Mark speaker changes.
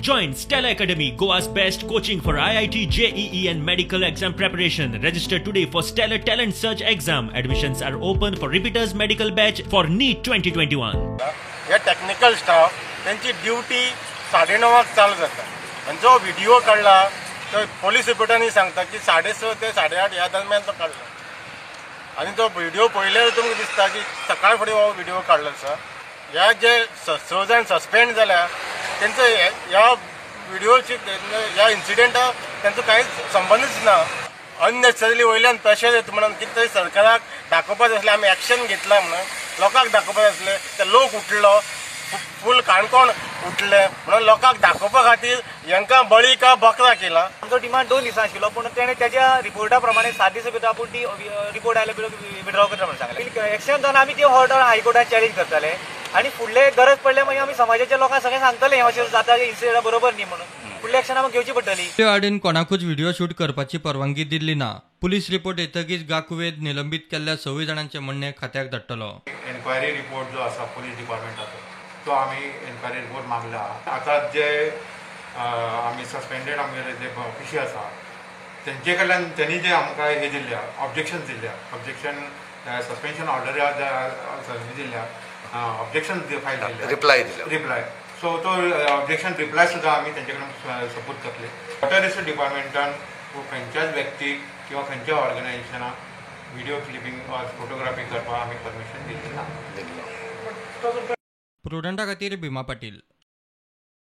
Speaker 1: Join Stella Academy, Goa's best coaching for IIT, JEE and medical exam preparation. Register today for Stellar Talent Search exam. Admissions are open for repeaters medical batch for NEET 2021.
Speaker 2: या technical staff त्यांची duty 9:30 चालू जाता आणि जो video काढला तो police रिपोर्टांनी सांगता की 6:30 ते 8:30 या दरम्यान तो काढला आणि तो व्हिडिओ पळयल्यार तुमकां दिसता की सकाळ फुडें हो व्हिडिओ काढलो आसा. ह्या जे 6 जाण सस्पेंड जाल्या त्यांचं ह्या व्हिडिओची ह्या इन्सिडेंटा त्यांचो कांयच संबंदच ना. अननेसेसरली वयल्यान प्रेशर येता म्हणून कितें तरी सरकाराक दाखोवपाक जाय आसलें, आमी एक्शन घेतला म्हणून लोकांक दाखोवपाक जाय आसलें. ते लोक उठलो, फूल काणकोण उठले म्हणून लोकांक दाखोवपा खातीर हांकां बळी का बकरा केला.
Speaker 3: आमचो डिमांड 2 दिसां आशिल्लो पूण तेणें तेज्या रिपोर्टा प्रमाणे 7 दिसां भितर आपूण ती रिपोर्ट आयल्या भितर विड्रॉ करता म्हणून सांगलें. एक्शन जावन आमी ती ऑर्डर हायकोर्टात चॅलेंज करतले आणि फुडले गरज पडले मागीर आमी समाजाच्या लोकांक सगळें सांगतले अशें जाता इन्सिडेंट बरोबर न्ही म्हणून. फुडली एक्शन आमकां घेवची पडटली.
Speaker 4: ते आडेन कोणाकूच व्हिडिओ शूट करपाची परवानगी दिल्ली ना. पुलीस रिपोर्ट येतकीच गाकुवेद निलंबित केल्ल्या 26 जाणांचे म्हणणे खात्याक धाडटलो.
Speaker 5: एन्क्वायरी रिपोर्ट जो आसा पुलीस डिपार्टमेंटाचो तो आमी एन्क्वायरी रिपोर्ट मागला. आतां जे आमी सस्पेंडेड आमगेले जे ऑफिशी आसा तेंचे कडल्यान त्यांनी जे आमकां हे दिल्ल्या ऑब्जेक्शन दिल्ल्या ऑब्जेक्शन सस्पेन्शन ऑर्डर दिल्ल्या ऑब्जेक्शन फायल केल्ल्या रिप्लाय सो तो ऑब्जेक्शन रिप्लाय सुद्दां आमी तेंचे कडेन सपोर्ट करतले. वॉटर रिसोर्स डिपार्टमेंटान खंयच्याच व्यक्तीक किंवा खंयच्या ऑर्गनायजेशनाक व्हिडिओ क्लिपिंग ऑर फोटोग्राफी करपाक आमी परमिशन दिल्ली ना.
Speaker 4: प्रुडंटा खातीर भीमा पाटील.